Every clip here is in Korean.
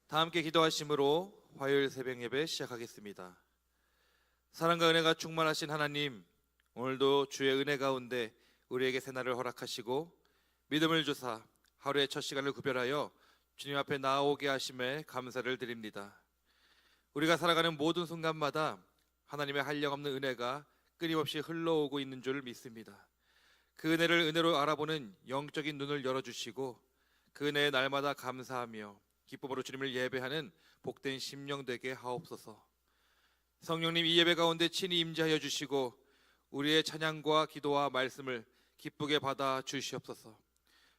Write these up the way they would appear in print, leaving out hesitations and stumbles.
다 함께 기도하심으로 화요일 새벽 예배 시작하겠습니다. 사랑과 은혜가 충만하신 하나님, 오늘도 주의 은혜 가운데 우리에게 새날을 허락하시고 믿음을 주사 하루의 첫 시간을 구별하여 주님 앞에 나아오게 하심에 감사를 드립니다. 우리가 살아가는 모든 순간마다 하나님의 한량없는 은혜가 끊임없이 흘러오고 있는 줄 믿습니다. 그 은혜를 은혜로 알아보는 영적인 눈을 열어주시고 그 은혜에 날마다 감사하며 기쁨으로 주님을 예배하는 복된 심령 되게 하옵소서. 성령님, 이 예배 가운데 친히 임재하여 주시고 우리의 찬양과 기도와 말씀을 기쁘게 받아 주시옵소서.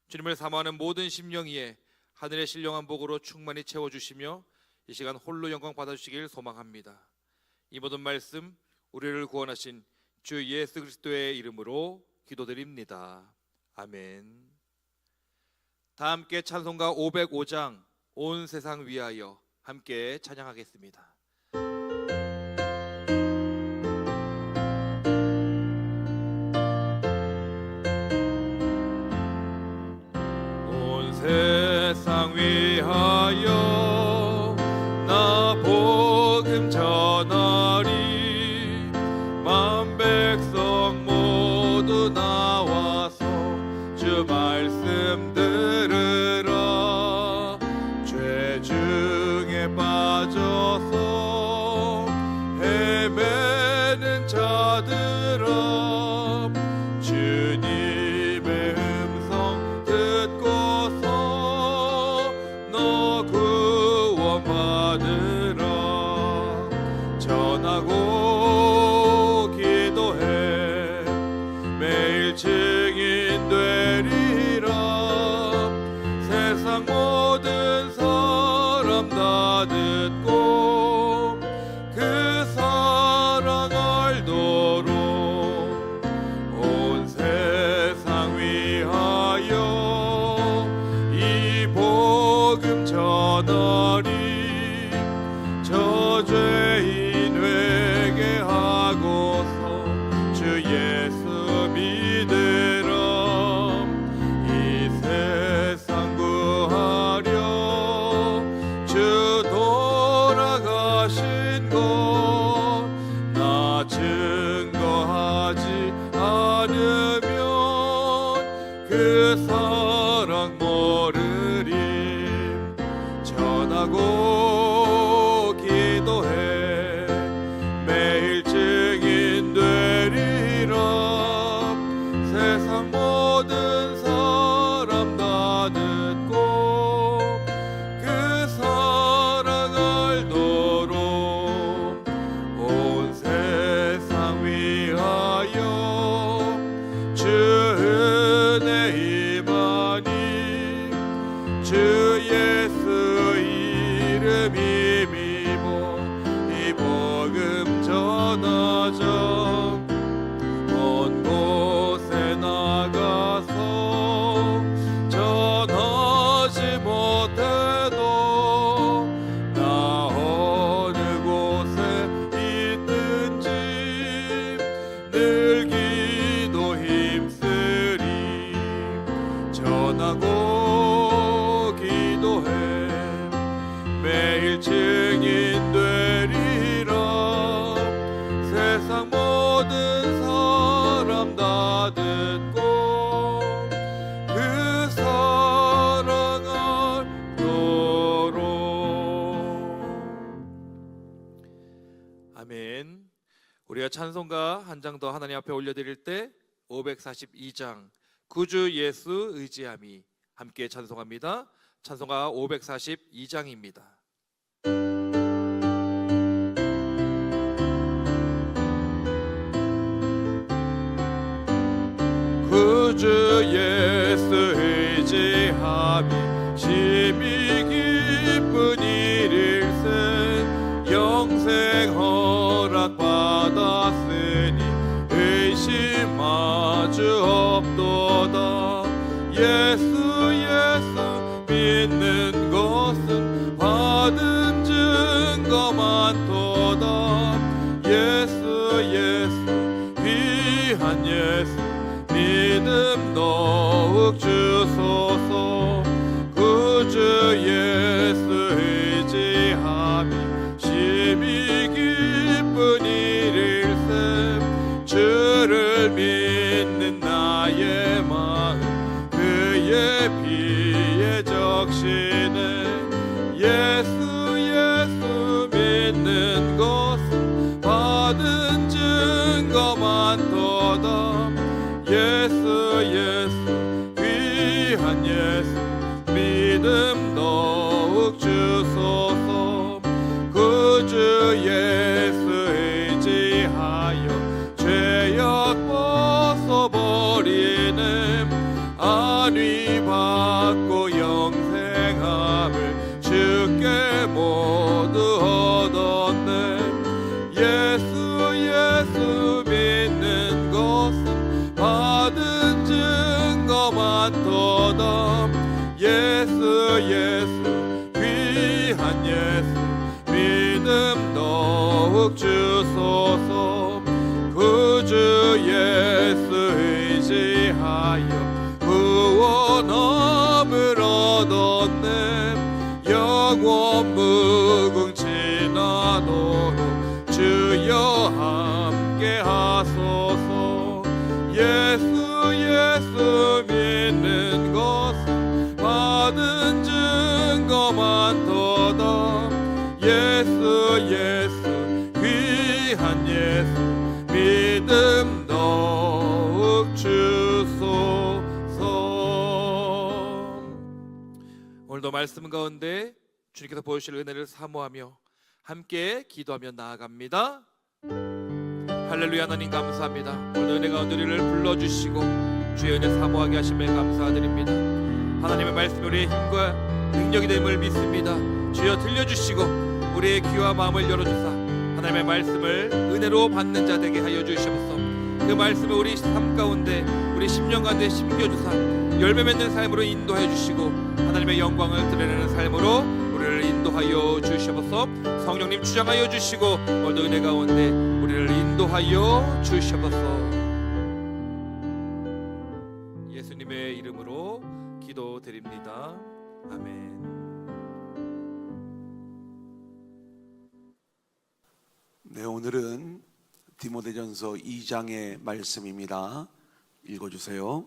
주님을 사모하는 모든 심령 위에 하늘의 신령한 복으로 충만히 채워주시며 이 시간 홀로 영광 받아주시길 소망합니다. 이 모든 말씀 우리를 구원하신 주 예수 그리스도의 이름으로 기도드립니다. 아멘. 다 함께 찬송가 505장 온 세상 위하여 함께 찬양하겠습니다. 온 세상 위하여 나 복음 전하리. 만 백성 모두 나와서 주 말씀 들으라. 죄 중에 빠져서 헤매는 자들아, 주님의 음성 듣고서 너 구원받으라. 전하고 기도해 매일 증인 되리라. 세상 모든 사람 다 듣고 그 사랑 알도록 온 세상 위하여 이 복음 전하리. 저 죄인 회개하고서 주 예수 믿으라. 이 세상 구하려 주 돌아가신 것 나 증거하지 않으면 그 사랑 모르리. 전하고 기도해 매일 증인 되리라. 세상 모든 사람 다 듣고 그 사랑 알도록 온 세상 위하여 주 은혜 임하니. 주 예수 이름 힘입어 이 복음 전하자. 먼 곳에 나가서 전하지 못해도 나 어느 곳에 있든지 늘 기도 힘쓰리. 전하고 기도해 매일 증인 되리라. 세상 모든 사람 다 듣고 그 사랑 알도록. 아멘. 우리가 찬송가 한 장 더 하나님 앞에 올려드릴 때 542장 구주 예수 의지함이 함께 찬송합니다. 찬송가 542장입니다. 구주 예수 의지함이 심히 기쁜 일일세. 영생 허락 받았으니 의심 마주 없도다. 예수 믿는 것은 받은 증거 많도다. 예수 귀한 예수 믿음 더욱 주소서. 구주 예수 버리네. 예수 예수 믿는 것은 받은 증거만 더다. 예수 예수 귀한 예수 믿음 더욱 주소서. 그 주 예수 의지하여 죄악 벗어버리네. 안위 받고 영생함을 주께 모두 얻었네. 예수 예수 믿는 것은 받은 증거만 더다. 예수 예수 귀한 예수 믿음 더욱 주소서. 그 주 예수 의지하여 구원함을 얻었네. 영원 무궁지나도록 주여 함께 하소서. 예수 예수 믿는 것은 받은 증거만 더다. 예수 예수 귀한 예수 믿음 더욱 주소서. 오늘도 말씀 가운데 주님께서 보여주실 은혜를 사모하며 함께 기도하며 나아갑니다. 할렐루야. 하나님 감사합니다. 오늘 은혜 가운데 우리를 불러주시고 주의 은혜 사모하게 하심에 감사드립니다. 하나님의 말씀이 우리의 힘과 능력이 됨을 믿습니다. 주여 들려주시고 우리의 귀와 마음을 열어주사 하나님의 말씀을 은혜로 받는 자 되게 하여 주시옵소서. 그 말씀을 우리 삶 가운데 우리 심령 가운데 심겨주사 열매 맺는 삶으로 인도해 주시고 하나님의 영광을 드러내는 삶으로 우리를 인도하여 주시옵소서. 성령님 주장하여 주시고 오늘도 은혜 가운데 우리를 인도하여 주시옵소서. 예수님의 이름으로 기도드립니다. 아멘. 네, 오늘은 디모데전서 2장의 말씀입니다. 읽어주세요.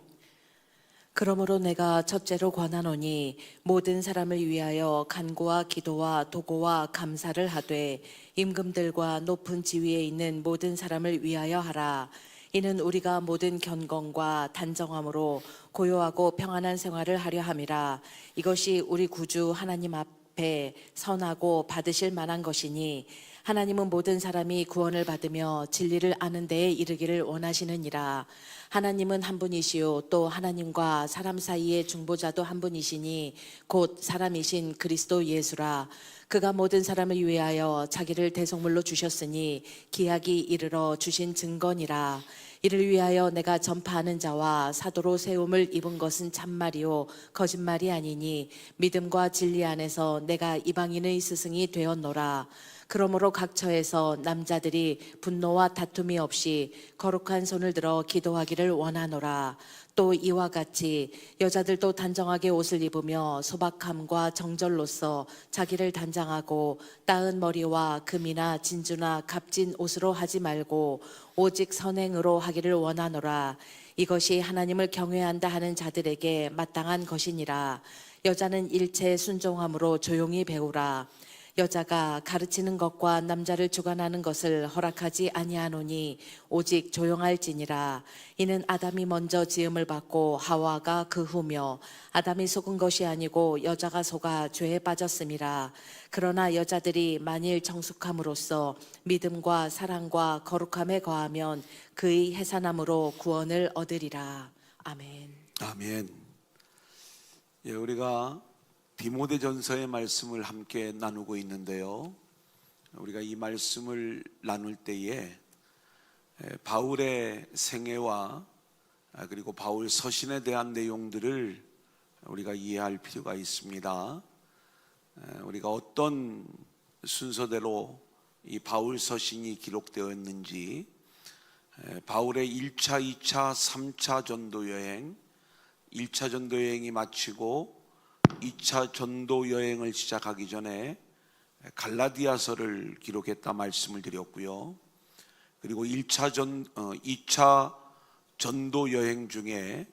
그러므로 내가 첫째로 권하노니 모든 사람을 위하여 간구와 기도와 도고와 감사를 하되 임금들과 높은 지위에 있는 모든 사람을 위하여 하라. 이는 우리가 모든 견건과 단정함으로 고요하고 평안한 생활을 하려 함이라. 이것이 우리 구주 하나님 앞에 선하고 받으실 만한 것이니 하나님은 모든 사람이 구원을 받으며 진리를 아는 데에 이르기를 원하시느니라. 하나님은 한 분이시요 또 하나님과 사람 사이의 중보자도 한 분이시니 곧 사람이신 그리스도 예수라. 그가 모든 사람을 위하여 자기를 대속물로 주셨으니 기약이 이르러 주신 증거니라. 이를 위하여 내가 전파하는 자와 사도로 세움을 입은 것은 참말이요 거짓말이 아니니 믿음과 진리 안에서 내가 이방인의 스승이 되었노라. 그러므로 각 처에서 남자들이 분노와 다툼이 없이 거룩한 손을 들어 기도하기를 원하노라. 또 이와 같이 여자들도 단정하게 옷을 입으며 소박함과 정절로서 자기를 단장하고 따은 머리와 금이나 진주나 값진 옷으로 하지 말고 오직 선행으로 하기를 원하노라. 이것이 하나님을 경외한다 하는 자들에게 마땅한 것이니라. 여자는 일체에 순종함으로 조용히 배우라. 여자가 가르치는 것과 남자를 주관하는 것을 허락하지 아니하노니 오직 조용할지니라. 이는 아담이 먼저 지음을 받고 하와가 그 후며 아담이 속은 것이 아니고 여자가 속아 죄에 빠졌음이라. 그러나 여자들이 만일 정숙함으로써 믿음과 사랑과 거룩함에 거하면 그의 해산함으로 구원을 얻으리라. 아멘. 아멘. 예, 우리가 디모데전서의 말씀을 함께 나누고 있는데요. 우리가 이 말씀을 나눌 때에 바울의 생애와 그리고 바울 서신에 대한 내용들을 우리가 이해할 필요가 있습니다. 우리가 어떤 순서대로 이 바울 서신이 기록되었는지, 바울의 1차, 2차, 3차 전도 여행, 1차 전도 여행이 마치고 2차 전도 여행을 시작하기 전에 갈라디아서를 기록했다 말씀을 드렸고요. 그리고 2차 전도 여행 중에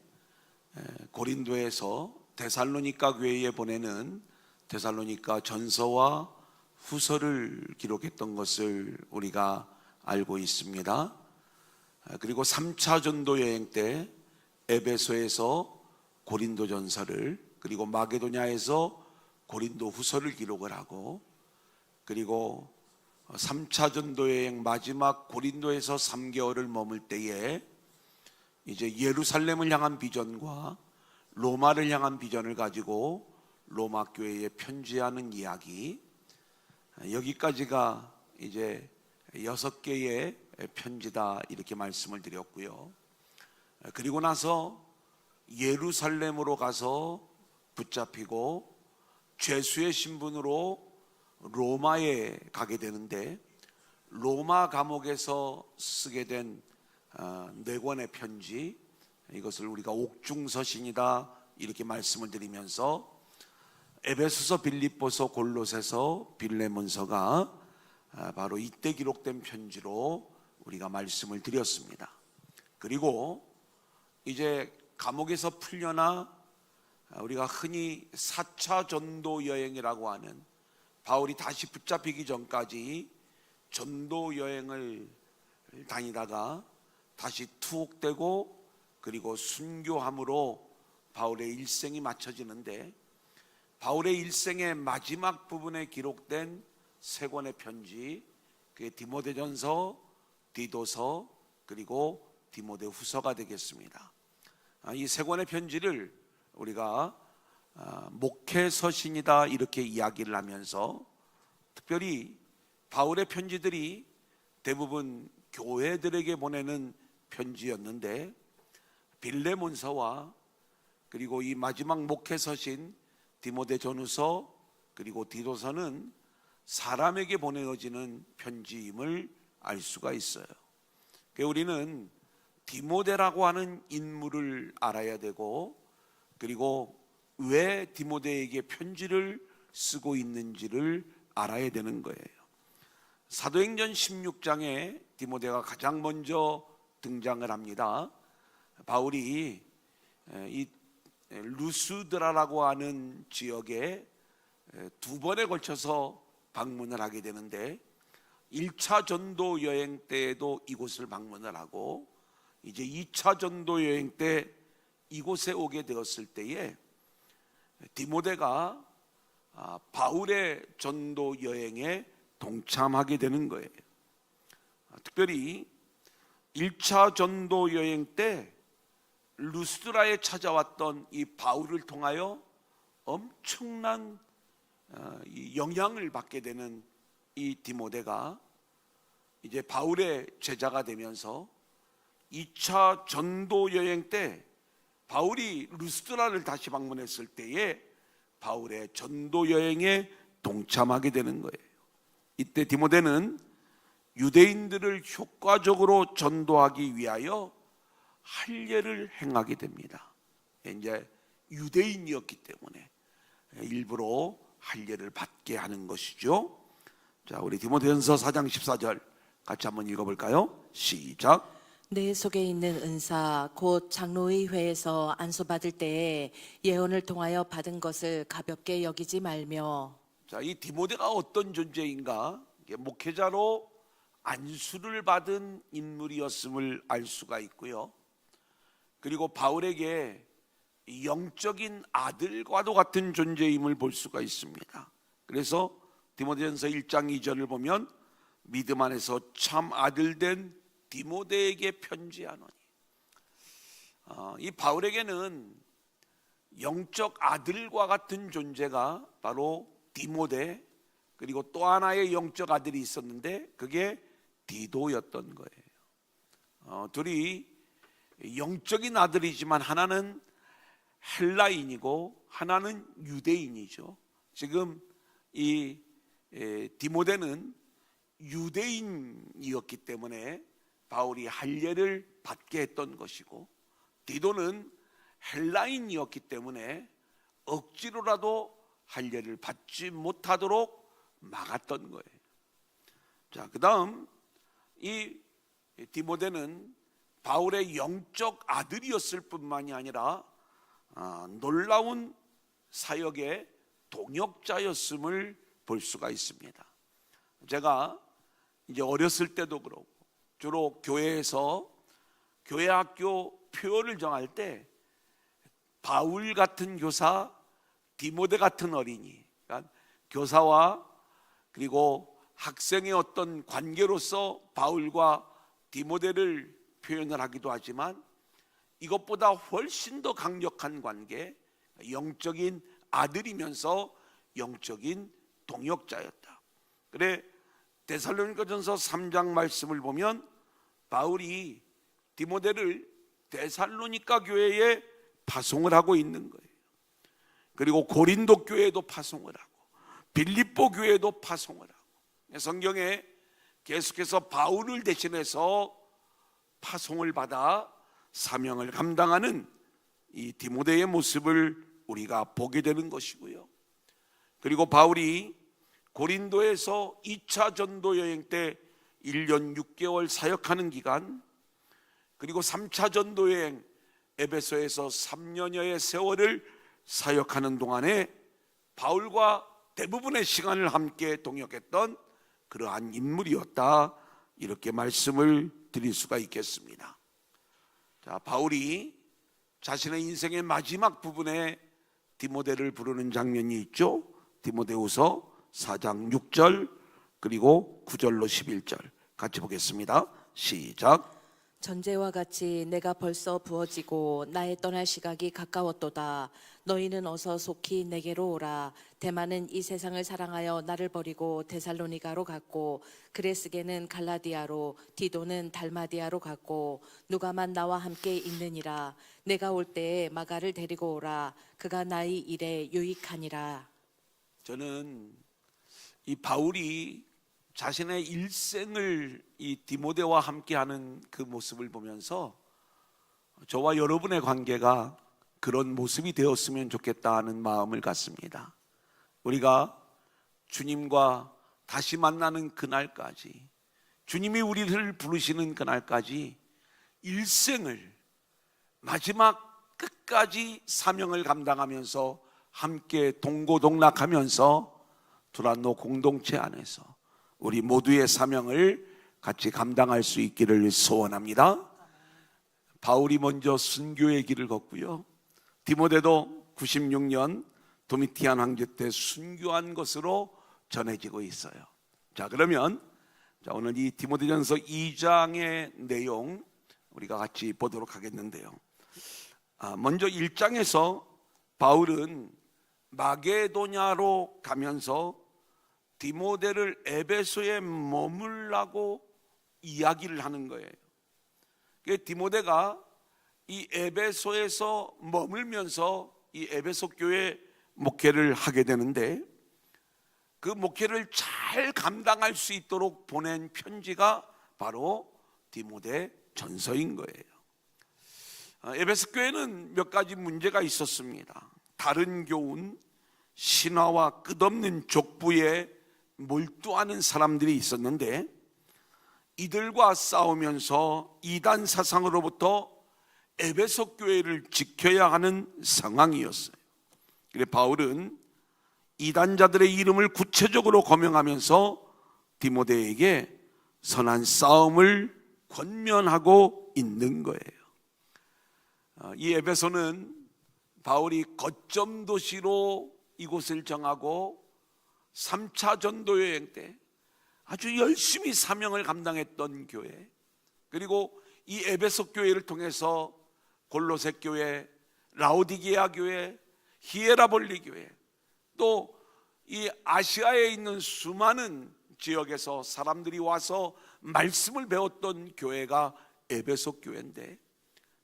고린도에서 데살로니가 교회에 보내는 데살로니가 전서와 후서를 기록했던 것을 우리가 알고 있습니다. 그리고 3차 전도 여행 때 에베소에서 고린도 전서를, 그리고 마게도냐에서 고린도 후서를 기록을 하고, 그리고 3차 전도 여행 마지막 고린도에서 3개월을 머물 때에 이제 예루살렘을 향한 비전과 로마를 향한 비전을 가지고 로마 교회에 편지하는 이야기, 여기까지가 이제 6개의 편지다 이렇게 말씀을 드렸고요. 그리고 나서 예루살렘으로 가서 붙잡히고 죄수의 신분으로 로마에 가게 되는데, 로마 감옥에서 쓰게 된 4권의 편지, 이것을 우리가 옥중서신이다 이렇게 말씀을 드리면서 에베소서, 빌립보서, 골로새서, 빌레몬서가 바로 이때 기록된 편지로 우리가 말씀을 드렸습니다. 그리고 이제 감옥에서 풀려나 우리가 흔히 4차 전도 여행이라고 하는, 바울이 다시 붙잡히기 전까지 전도 여행을 다니다가 다시 투옥되고 그리고 순교함으로 바울의 일생이 마쳐지는데, 바울의 일생의 마지막 부분에 기록된 3권의 편지, 그게 디모데전서, 디도서, 그리고 디모데후서가 되겠습니다. 이 3권의 편지를 우리가 목회서신이다 이렇게 이야기를 하면서, 특별히 바울의 편지들이 대부분 교회들에게 보내는 편지였는데, 빌레몬서와 그리고 이 마지막 목회서신 디모데전후서 그리고 디도서는 사람에게 보내어지는 편지임을 알 수가 있어요. 우리는 디모데라고 하는 인물을 알아야 되고, 그리고 왜 디모데에게 편지를 쓰고 있는지를 알아야 되는 거예요. 사도행전 16장에 디모데가 가장 먼저 등장을 합니다. 바울이 이 루스드라라고 하는 지역에 2번에 걸쳐서 방문을 하게 되는데, 1차 전도 여행 때에도 이곳을 방문을 하고, 이제 2차 전도 여행 때 이곳에 오게 되었을 때에 디모데가 바울의 전도 여행에 동참하게 되는 거예요. 특별히 1차 전도 여행 때 루스드라에 찾아왔던 이 바울을 통하여 엄청난 영향을 받게 되는 이 디모데가 이제 바울의 제자가 되면서 2차 전도 여행 때 바울이 루스드라를 다시 방문했을 때에 바울의 전도 여행에 동참하게 되는 거예요. 이때 디모데는 유대인들을 효과적으로 전도하기 위하여 할례를 행하게 됩니다. 이제 유대인이었기 때문에 일부러 할례를 받게 하는 것이죠. 자, 우리 디모데전서 4장 14절 같이 한번 읽어볼까요? 시작. 내 속에 있는 은사 곧 장로의 회에서 안수받을 때에 예언을 통하여 받은 것을 가볍게 여기지 말며. 자, 이 디모데가 어떤 존재인가? 목회자로 안수를 받은 인물이었음을 알 수가 있고요. 그리고 바울에게 영적인 아들과도 같은 존재임을 볼 수가 있습니다. 그래서 디모데전서 1장 2절을 보면 믿음 안에서 참 아들된 디모데에게 편지하노니, 이 바울에게는 영적 아들과 같은 존재가 바로 디모데, 그리고 또 하나의 영적 아들이 있었는데 그게 디도였던 거예요. 둘이 영적인 아들이지만 하나는 헬라인이고 하나는 유대인이죠. 지금 이 디모데는 유대인이었기 때문에 바울이 할례를 받게 했던 것이고, 디도는 헬라인이었기 때문에 억지로라도 할례를 받지 못하도록 막았던 거예요. 자, 그 다음 이 디모데는 바울의 영적 아들이었을 뿐만이 아니라 놀라운 사역의 동역자였음을 볼 수가 있습니다. 제가 이제 어렸을 때도 그렇고 주로 교회에서 교회 학교 표어를 정할 때 바울 같은 교사, 디모데 같은 어린이, 그러니까 교사와 그리고 학생의 어떤 관계로서 바울과 디모데를 표현을 하기도 하지만 이것보다 훨씬 더 강력한 관계, 영적인 아들이면서 영적인 동역자였다. 그래 데살로니가전서 3장 말씀을 보면 바울이 디모데를 데살로니가 교회에 파송을 하고 있는 거예요. 그리고 고린도 교회에도 파송을 하고 빌립보 교회에도 파송을 하고, 성경에 계속해서 바울을 대신해서 파송을 받아 사명을 감당하는 이 디모데의 모습을 우리가 보게 되는 것이고요. 그리고 바울이 고린도에서 2차 전도 여행 때 1년 6개월 사역하는 기간, 그리고 3차 전도 여행 에베소에서 3년여의 세월을 사역하는 동안에 바울과 대부분의 시간을 함께 동역했던 그러한 인물이었다, 이렇게 말씀을 드릴 수가 있겠습니다. 자, 바울이 자신의 인생의 마지막 부분에 디모데를 부르는 장면이 있죠. 디모데후서 4장 6절 그리고 9절로 11절 같이 보겠습니다. 시작. 전제와 같이 내가 벌써 부어지고 나의 떠날 시각이 가까웠도다. 너희는 어서 속히 내게로 오라. 데마는 이 세상을 사랑하여 나를 버리고 데살로니가로 갔고, 그레스게는 갈라디아로, 디도는 달마디아로 갔고, 누가만 나와 함께 있느니라. 내가 올 때에 마가를 데리고 오라. 그가 나의 일에 유익하니라. 저는 이 바울이 자신의 일생을 이 디모데와 함께하는 그 모습을 보면서 저와 여러분의 관계가 그런 모습이 되었으면 좋겠다 하는 마음을 갖습니다. 우리가 주님과 다시 만나는 그날까지, 주님이 우리를 부르시는 그날까지 일생을 마지막 끝까지 사명을 감당하면서 함께 동고동락하면서 두란노 공동체 안에서 우리 모두의 사명을 같이 감당할 수 있기를 소원합니다. 바울이 먼저 순교의 길을 걷고요, 디모데도 96년 도미티안 황제 때 순교한 것으로 전해지고 있어요. 자, 그러면 오늘 이 디모데전서 2장의 내용 우리가 같이 보도록 하겠는데요. 먼저 1장에서 바울은 마게도냐로 가면서 디모데를 에베소에 머물라고 이야기를 하는 거예요. 디모데가 이 에베소에서 머물면서 이 에베소 교회 목회를 하게 되는데, 그 목회를 잘 감당할 수 있도록 보낸 편지가 바로 디모데 전서인 거예요. 에베소 교회는 몇 가지 문제가 있었습니다. 다른 교훈, 신화와 끝없는 족부에 몰두하는 사람들이 있었는데, 이들과 싸우면서 이단 사상으로부터 에베소 교회를 지켜야 하는 상황이었어요. 그래 바울은 이단자들의 이름을 구체적으로 거명하면서 디모데에게 선한 싸움을 권면하고 있는 거예요. 이 에베소는 바울이 거점 도시로 이곳을 정하고 3차 전도 여행 때 아주 열심히 사명을 감당했던 교회, 그리고 이 에베소 교회를 통해서 골로새 교회, 라오디게아 교회, 히에라볼리 교회, 또 이 아시아에 있는 수많은 지역에서 사람들이 와서 말씀을 배웠던 교회가 에베소 교회인데,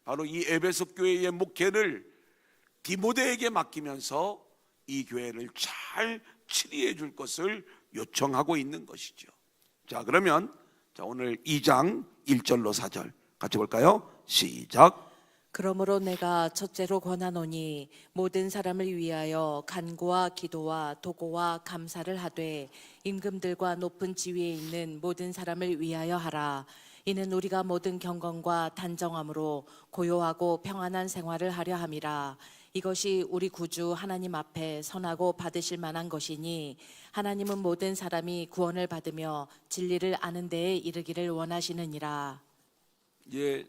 바로 이 에베소 교회의 목회를 디모데에게 맡기면서 이 교회를 잘 치리해 줄 것을 요청하고 있는 것이죠. 자, 그러면 오늘 2장 1절로 4절 같이 볼까요? 시작. 그러므로 내가 첫째로 권하노니 모든 사람을 위하여 간구와 기도와 도고와 감사를 하되 임금들과 높은 지위에 있는 모든 사람을 위하여 하라. 이는 우리가 모든 경건과 단정함으로 고요하고 평안한 생활을 하려 함이라. 이것이 우리 구주 하나님 앞에 선하고 받으실 만한 것이니 하나님은 모든 사람이 구원을 받으며 진리를 아는 데에 이르기를 원하시느니라. 이제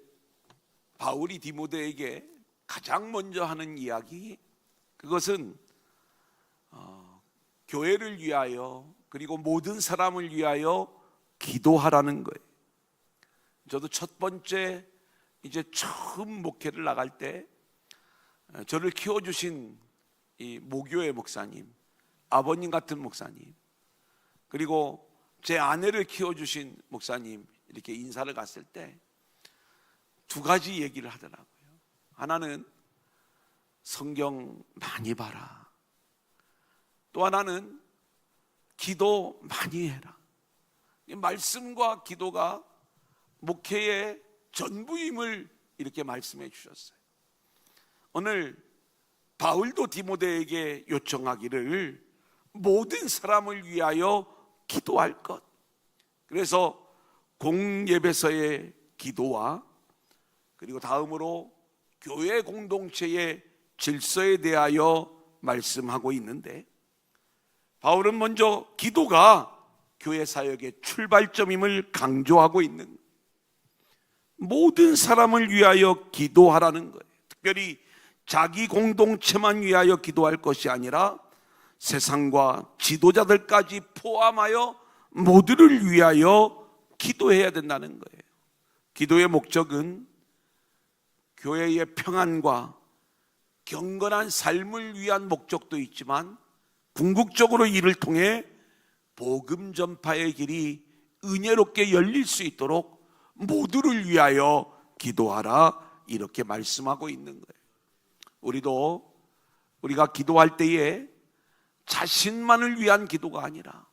바울이 디모데에게 가장 먼저 하는 이야기, 그것은 교회를 위하여 그리고 모든 사람을 위하여 기도하라는 거예요. 저도 첫 번째 이제 처음 목회를 나갈 때 저를 키워주신 이 모교의 목사님, 아버님 같은 목사님, 그리고 제 아내를 키워주신 목사님 이렇게 인사를 갔을 때 두 가지 얘기를 하더라고요. 하나는 성경 많이 봐라. 또 하나는 기도 많이 해라. 이 말씀과 기도가 목회의 전부임을 이렇게 말씀해 주셨어요. 오늘 바울도 디모데에게 요청하기를 모든 사람을 위하여 기도할 것. 그래서 공예배서의 기도와 그리고 다음으로 교회 공동체의 질서에 대하여 말씀하고 있는데, 바울은 먼저 기도가 교회 사역의 출발점임을 강조하고 있는 거예요. 모든 사람을 위하여 기도하라는 거예요. 특별히 자기 공동체만 위하여 기도할 것이 아니라 세상과 지도자들까지 포함하여 모두를 위하여 기도해야 된다는 거예요. 기도의 목적은 교회의 평안과 경건한 삶을 위한 목적도 있지만 궁극적으로 이를 통해 복음 전파의 길이 은혜롭게 열릴 수 있도록 모두를 위하여 기도하라, 이렇게 말씀하고 있는 거예요. 우리가 기도할 때에 자신만을 위한 기도가 아니라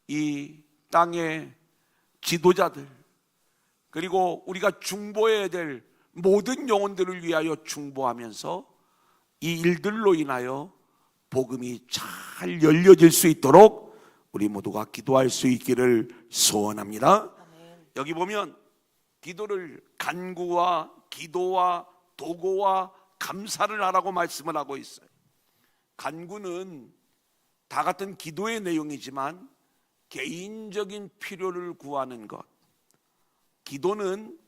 이 땅의 지도자들, 그리고 우리가 중보해야 될 모든 영혼들을 위하여 중보하면서 이 일들로 인하여 복음이 잘 열려질 수 있도록 우리 모두가 기도할 수 있기를 소원합니다. 여기 보면 기도를 간구와 기도와 도고와 감사를 하라고 말씀을 하고 있어요. 간구는 다 같은 기도의 내용이지만 개인적인 필요를 구하는 것, 기도는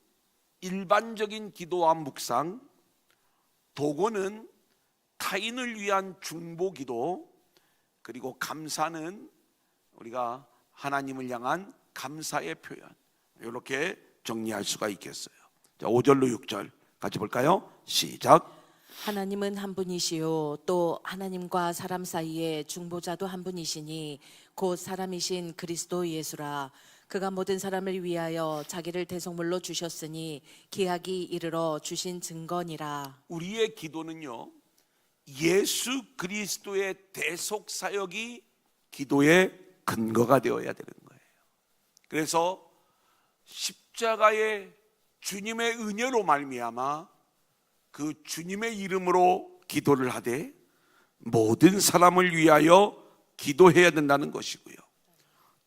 일반적인 기도와 묵상, 도고는 타인을 위한 중보 기도, 그리고 감사는 우리가 하나님을 향한 감사의 표현, 이렇게 정리할 수가 있겠어요. 자, 5절로 6절 같이 볼까요? 시작. 하나님은 한 분이시요 또 하나님과 사람 사이에 중보자도 한 분이시니 곧 사람이신 그리스도 예수라. 그가 모든 사람을 위하여 자기를 대속물로 주셨으니 기약이 이르러 주신 증거니라. 우리의 기도는요, 예수 그리스도의 대속 사역이 기도의 근거가 되어야 되는 거예요. 그래서 십자가의 주님의 은혜로 말미암아 그 주님의 이름으로 기도를 하되 모든 사람을 위하여 기도해야 된다는 것이고요.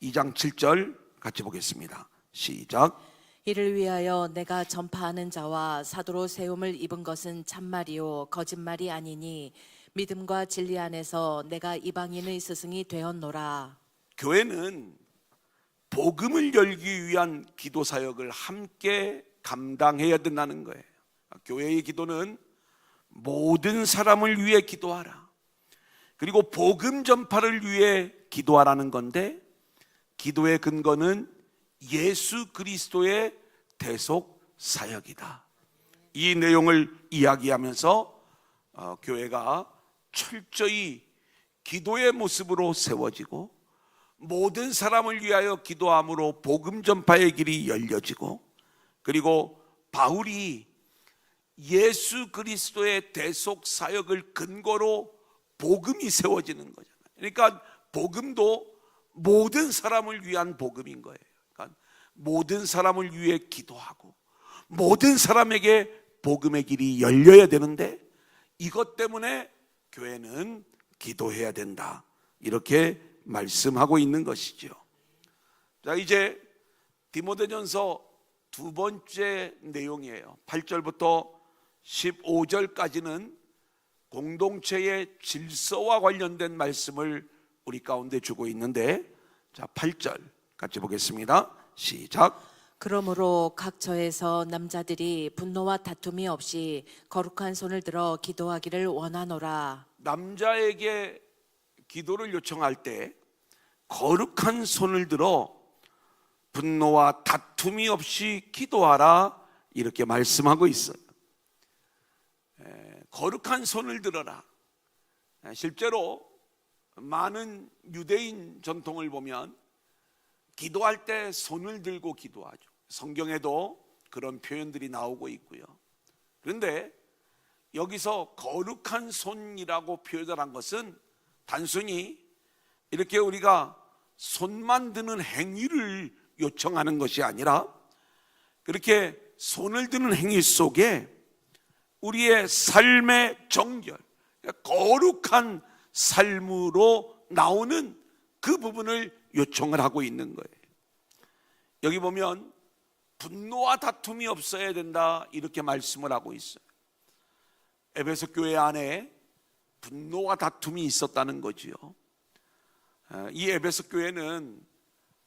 2장 7절 같이 보겠습니다. 시작. 이를 위하여 내가 전파하는 자와 사도로 세움을 입은 것은 참말이요 거짓말이 아니니 믿음과 진리 안에서 내가 이방인의 스승이 되었노라. 교회는 복음을 열기 위한 기도 사역을 함께 감당해야 된다는 거예요. 교회의 기도는 모든 사람을 위해 기도하라, 그리고 복음 전파를 위해 기도하라는 건데, 기도의 근거는 예수 그리스도의 대속 사역이다. 이 내용을 이야기하면서 교회가 철저히 기도의 모습으로 세워지고 모든 사람을 위하여 기도함으로 복음 전파의 길이 열려지고, 그리고 바울이 예수 그리스도의 대속 사역을 근거로 복음이 세워지는 거잖아요. 그러니까 복음도 모든 사람을 위한 복음인 거예요. 그러니까 모든 사람을 위해 기도하고 모든 사람에게 복음의 길이 열려야 되는데, 이것 때문에 교회는 기도해야 된다, 이렇게 말씀하고 있는 것이죠. 자, 이제 디모데전서 두 번째 내용이에요. 8절부터 15절까지는 공동체의 질서와 관련된 말씀을 우리 가운데 주고 있는데, 자 8절 같이 보겠습니다. 시작. 그러므로 각 처에서 남자들이 분노와 다툼이 없이 거룩한 손을 들어 기도하기를 원하노라. 남자에게 기도를 요청할 때 거룩한 손을 들어 분노와 다툼이 없이 기도하라, 이렇게 말씀하고 있어요. 거룩한 손을 들어라. 실제로 많은 유대인 전통을 보면 기도할 때 손을 들고 기도하죠. 성경에도 그런 표현들이 나오고 있고요. 그런데 여기서 거룩한 손이라고 표현을 한 것은 단순히 이렇게 우리가 손만 드는 행위를 요청하는 것이 아니라, 그렇게 손을 드는 행위 속에 우리의 삶의 정결, 거룩한 삶으로 나오는 그 부분을 요청을 하고 있는 거예요. 여기 보면 분노와 다툼이 없어야 된다, 이렇게 말씀을 하고 있어요. 에베소 교회 안에 분노와 다툼이 있었다는 거지요. 이 에베소 교회는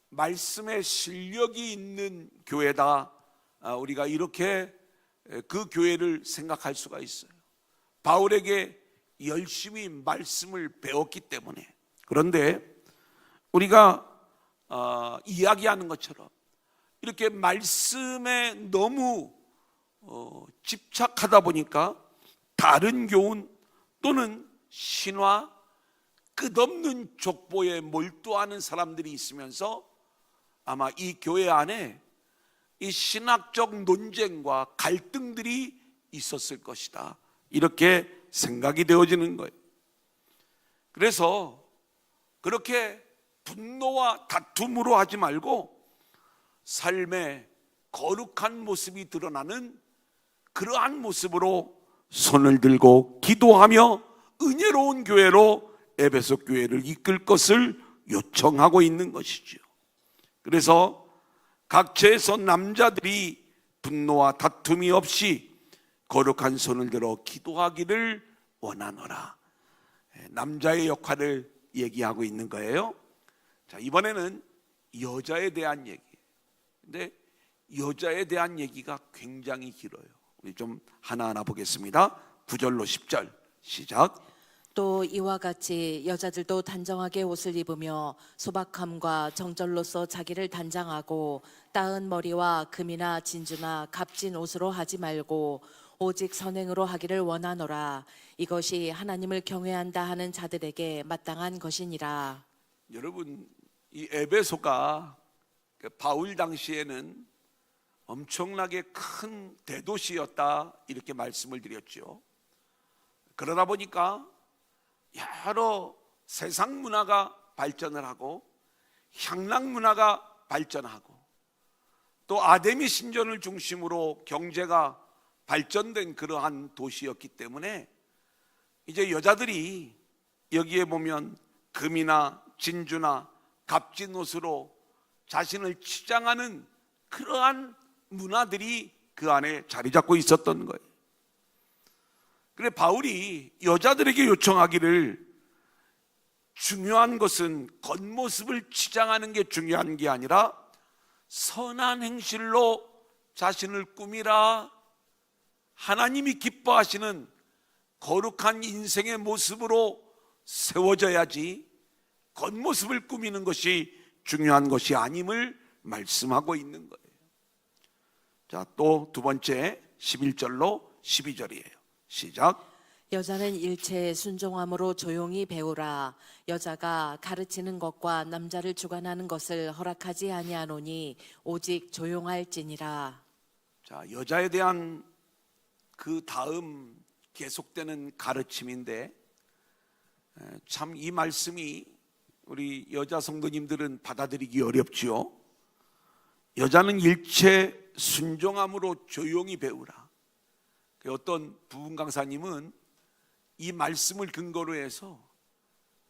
말씀의 실력이 있는 교회다, 우리가 이렇게 그 교회를 생각할 수가 있어요. 바울에게 열심히 말씀을 배웠기 때문에. 그런데 우리가 이야기하는 것처럼 이렇게 말씀에 너무 집착하다 보니까 다른 교훈 또는 신화, 끝없는 족보에 몰두하는 사람들이 있으면서 아마 이 교회 안에 이 신학적 논쟁과 갈등들이 있었을 것이다, 이렇게 생각이 되어지는 거예요. 그래서 그렇게 분노와 다툼으로 하지 말고 삶의 거룩한 모습이 드러나는 그러한 모습으로 손을 들고 기도하며 은혜로운 교회로 에베소 교회를 이끌 것을 요청하고 있는 것이죠. 그래서 각처에서 남자들이 분노와 다툼이 없이 거룩한 손을 들어 기도하기를 원하노라. 남자의 역할을 얘기하고 있는 거예요. 자, 이번에는 여자에 대한 얘기. 근데 여자에 대한 얘기가 굉장히 길어요. 우리 좀 하나하나 보겠습니다. 9절로 10절 시작. 또 이와 같이 여자들도 단정하게 옷을 입으며 소박함과 정절로서 자기를 단장하고 따은 머리와 금이나 진주나 값진 옷으로 하지 말고 오직 선행으로 하기를 원하노라. 이것이 하나님을 경외한다 하는 자들에게 마땅한 것이니라. 여러분, 이 에베소가 바울 당시에는 엄청나게 큰 대도시였다, 이렇게 말씀을 드렸죠. 그러다 보니까 여러 세상 문화가 발전을 하고 향락 문화가 발전하고 또 아데미 신전을 중심으로 경제가 발전된 그러한 도시였기 때문에 이제 여자들이 여기에 보면 금이나 진주나 값진 옷으로 자신을 치장하는 그러한 문화들이 그 안에 자리 잡고 있었던 거예요. 그래 바울이 여자들에게 요청하기를, 중요한 것은 겉모습을 치장하는 게 중요한 게 아니라 선한 행실로 자신을 꾸미라. 하나님이 기뻐하시는 거룩한 인생의 모습으로 세워져야지 겉모습을 꾸미는 것이 중요한 것이 아님을 말씀하고 있는 거예요. 자, 또 두 번째 11절로 12절이에요. 시작. 여자는 일체에 순종함으로 조용히 배우라. 여자가 가르치는 것과 남자를 주관하는 것을 허락하지 아니하노니 오직 조용할지니라. 자, 여자에 대한 그 다음 계속되는 가르침인데, 참 이 말씀이 우리 여자 성도님들은 받아들이기 어렵지요. 여자는 일체 순종함으로 조용히 배우라. 어떤 부분 강사님은 이 말씀을 근거로 해서,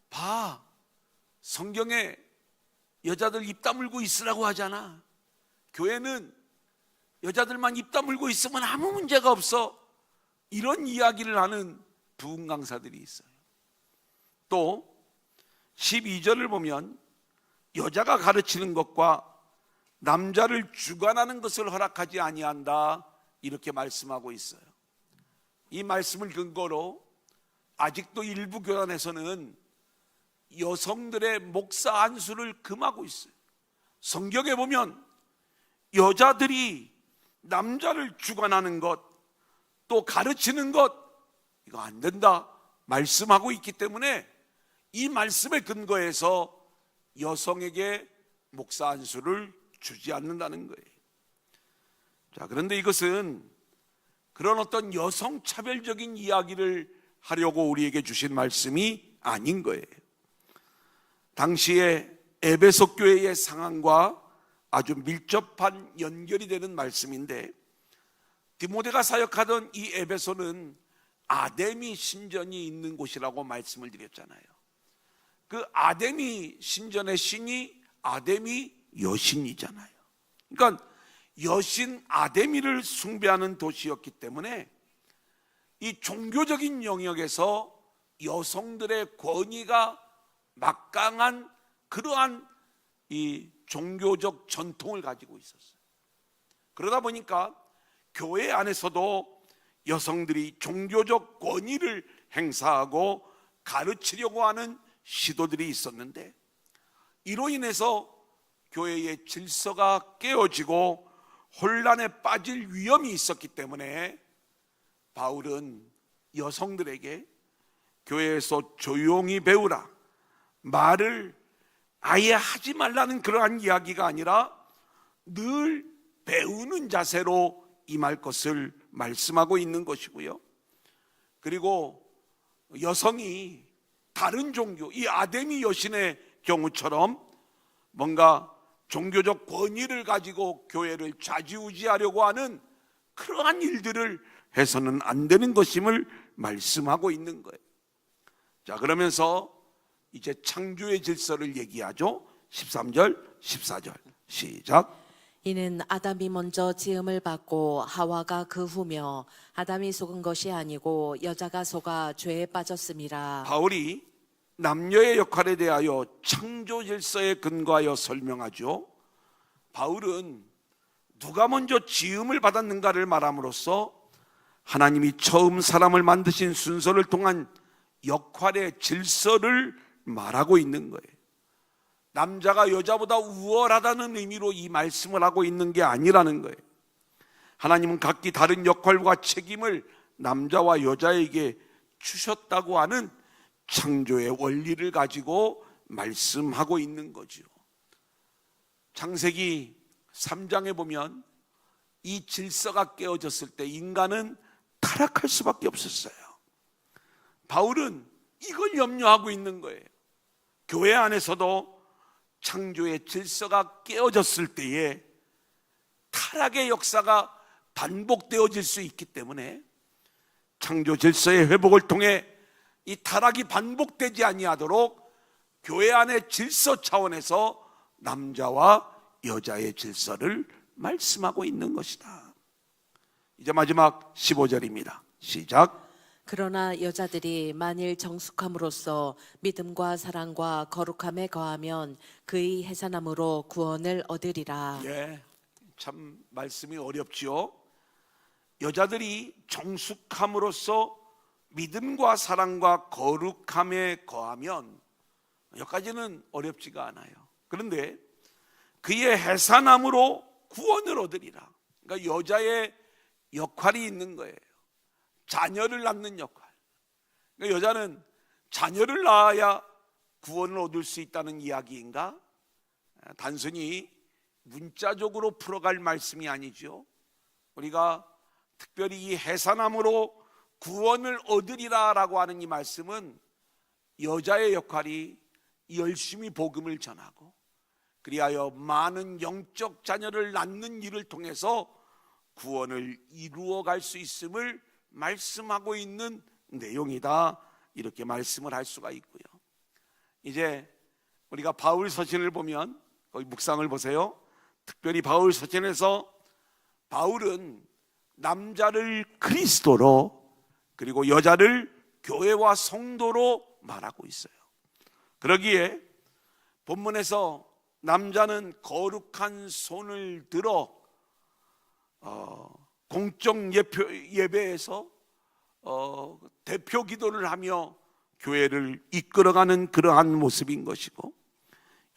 봐, 성경에 여자들 입 다물고 있으라고 하잖아. 교회는 여자들만 입 다물고 있으면 아무 문제가 없어. 이런 이야기를 하는 부흥 강사들이 있어요. 또 12절을 보면 여자가 가르치는 것과 남자를 주관하는 것을 허락하지 아니한다, 이렇게 말씀하고 있어요. 이 말씀을 근거로 아직도 일부 교단에서는 여성들의 목사 안수를 금하고 있어요. 성경에 보면 여자들이 남자를 주관하는 것, 또 가르치는 것, 이거 안 된다 말씀하고 있기 때문에 이 말씀에 근거해서 여성에게 목사 안수를 주지 않는다는 거예요. 자, 그런데 이것은 그런 어떤 여성 차별적인 이야기를 하려고 우리에게 주신 말씀이 아닌 거예요. 당시에 에베소 교회의 상황과 아주 밀접한 연결이 되는 말씀인데, 디모데가 사역하던 이 에베소는 아데미 신전이 있는 곳이라고 말씀을 드렸잖아요. 그 아데미 신전의 신이 아데미 여신이잖아요. 그러니까 여신 아데미를 숭배하는 도시였기 때문에 이 종교적인 영역에서 여성들의 권위가 막강한 그러한 이 종교적 전통을 가지고 있었어요. 그러다 보니까 교회 안에서도 여성들이 종교적 권위를 행사하고 가르치려고 하는 시도들이 있었는데, 이로 인해서 교회의 질서가 깨어지고 혼란에 빠질 위험이 있었기 때문에 바울은 여성들에게 교회에서 조용히 배우라, 말을 아예 하지 말라는 그러한 이야기가 아니라 늘 배우는 자세로 임할 것을 말씀하고 있는 것이고요. 그리고 여성이 다른 종교, 이 아데미 여신의 경우처럼 뭔가 종교적 권위를 가지고 교회를 좌지우지하려고 하는 그러한 일들을 해서는 안 되는 것임을 말씀하고 있는 거예요. 자, 그러면서 이제 창조의 질서를 얘기하죠. 13절, 14절 시작. 이는 아담이 먼저 지음을 받고 하와가 그 후며 아담이 속은 것이 아니고 여자가 속아 죄에 빠졌음이라. 바울이 남녀의 역할에 대하여 창조 질서에 근거하여 설명하죠. 바울은 누가 먼저 지음을 받았는가를 말함으로써 하나님이 처음 사람을 만드신 순서를 통한 역할의 질서를 말하고 있는 거예요. 남자가 여자보다 우월하다는 의미로 이 말씀을 하고 있는 게 아니라는 거예요. 하나님은 각기 다른 역할과 책임을 남자와 여자에게 주셨다고 하는 창조의 원리를 가지고 말씀하고 있는 거죠. 창세기 3장에 보면 이 질서가 깨어졌을 때 인간은 타락할 수밖에 없었어요. 바울은 이걸 염려하고 있는 거예요. 교회 안에서도 창조의 질서가 깨어졌을 때에 타락의 역사가 반복되어질 수 있기 때문에 창조 질서의 회복을 통해 이 타락이 반복되지 아니하도록 교회 안의 질서 차원에서 남자와 여자의 질서를 말씀하고 있는 것이다. 이제 마지막 15절입니다. 시작. 그러나 여자들이 만일 정숙함으로써 믿음과 사랑과 거룩함에 거하면 그의 해산함으로 구원을 얻으리라. 예, 참 말씀이 어렵지요. 여자들이 정숙함으로써 믿음과 사랑과 거룩함에 거하면, 여기까지는 어렵지가 않아요. 그런데 그의 해산함으로 구원을 얻으리라. 그러니까 여자의 역할이 있는 거예요. 자녀를 낳는 역할. 그러니까 여자는 자녀를 낳아야 구원을 얻을 수 있다는 이야기인가? 단순히 문자적으로 풀어갈 말씀이 아니죠. 우리가 특별히 이 해산함으로 구원을 얻으리라라고 하는 이 말씀은 여자의 역할이 열심히 복음을 전하고 그리하여 많은 영적 자녀를 낳는 일을 통해서 구원을 이루어갈 수 있음을 말씀하고 있는 내용이다, 이렇게 말씀을 할 수가 있고요. 이제 우리가 바울 서신을 보면 거기 묵상을 보세요. 특별히 바울 서신에서 바울은 남자를 그리스도로 그리고 여자를 교회와 성도로 말하고 있어요. 그러기에 본문에서 남자는 거룩한 손을 들어 공적 예배에서 대표 기도를 하며 교회를 이끌어가는 그러한 모습인 것이고,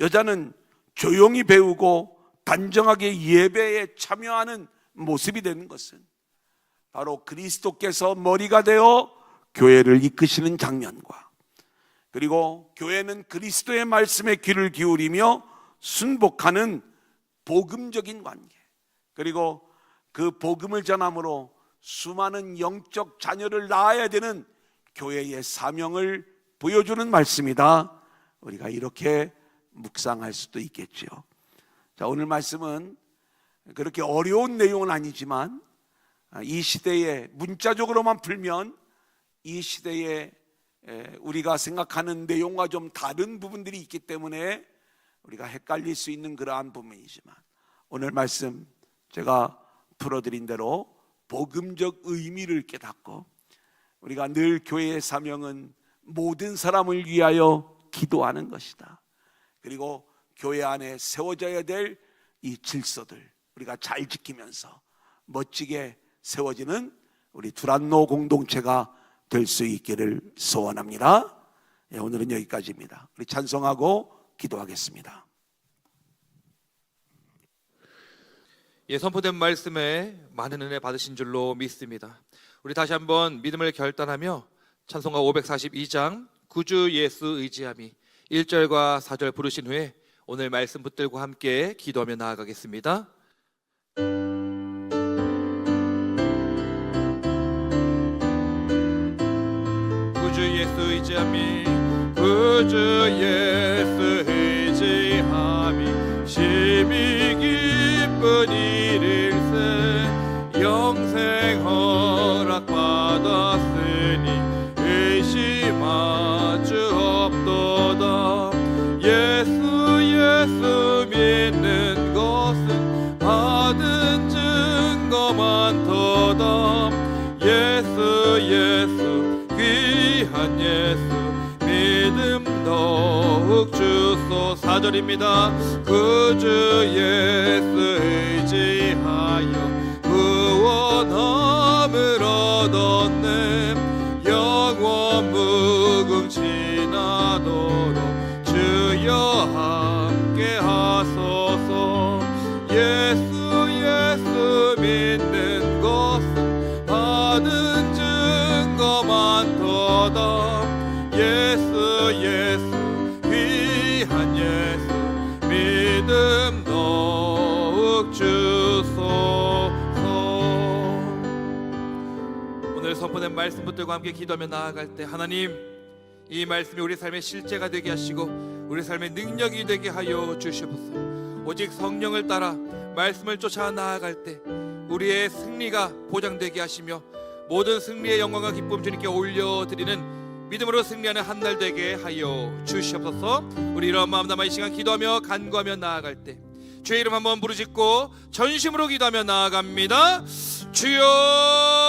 여자는 조용히 배우고 단정하게 예배에 참여하는 모습이 되는 것은 바로 그리스도께서 머리가 되어 교회를 이끄시는 장면과, 그리고 교회는 그리스도의 말씀에 귀를 기울이며 순복하는 복음적인 관계, 그리고 그 복음을 전함으로 수많은 영적 자녀를 낳아야 되는 교회의 사명을 보여주는 말씀이다. 우리가 이렇게 묵상할 수도 있겠죠. 자, 오늘 말씀은 그렇게 어려운 내용은 아니지만 이 시대에 문자적으로만 풀면 이 시대에 우리가 생각하는 내용과 좀 다른 부분들이 있기 때문에 우리가 헷갈릴 수 있는 그러한 부분이지만, 오늘 말씀 제가 풀어드린 대로 복음적 의미를 깨닫고, 우리가 늘 교회의 사명은 모든 사람을 위하여 기도하는 것이다. 그리고 교회 안에 세워져야 될 이 질서들 우리가 잘 지키면서 멋지게 세워지는 우리 두란노 공동체가 될 수 있기를 소원합니다. 오늘은 여기까지입니다. 우리 찬송하고 기도하겠습니다. 선포된 말씀에 많은 은혜 받으신 줄로 믿습니다. 우리 다시 한번 믿음을 결단하며 찬송가 542장 구주 예수 의지함이 1절과 4절 부르신 후에 오늘 말씀 붙들고 함께 기도하며 나아가겠습니다. 구주 예수 의지함이, 구주 예수 의지함이 심히 기쁜 일일세. 영생 허락 받았으니 의심하주 없도다. 예수 믿는 것은 받은 증거 많도다. 예수 귀한 예수 믿음 더욱 주소. 4절입니다. 구주 예수 의지하여 구원함을 얻었네. 영원 무궁지나도록 주여 함께 하소서. 예수 믿는 것은 받은 증거 많도다. 예수 귀한 예수 믿음 더욱 주소서. 오늘 선포된 말씀 붙들고 함께 기도하며 나아갈 때, 하나님, 이 말씀이 우리 삶의 실제가 되게 하시고 우리 삶의 능력이 되게 하여 주시옵소서. 오직 성령을 따라 말씀을 쫓아 나아갈 때 우리의 승리가 보장되게 하시며 모든 승리의 영광과 기쁨 주님께 올려드리는 믿음으로 승리하는 한날 되게 하여 주시옵소서. 우리 이런 마음 담아 이 시간 기도하며 간구하며 나아갈 때 주의 이름 한번 부르짖고 전심으로 기도하며 나아갑니다. 주여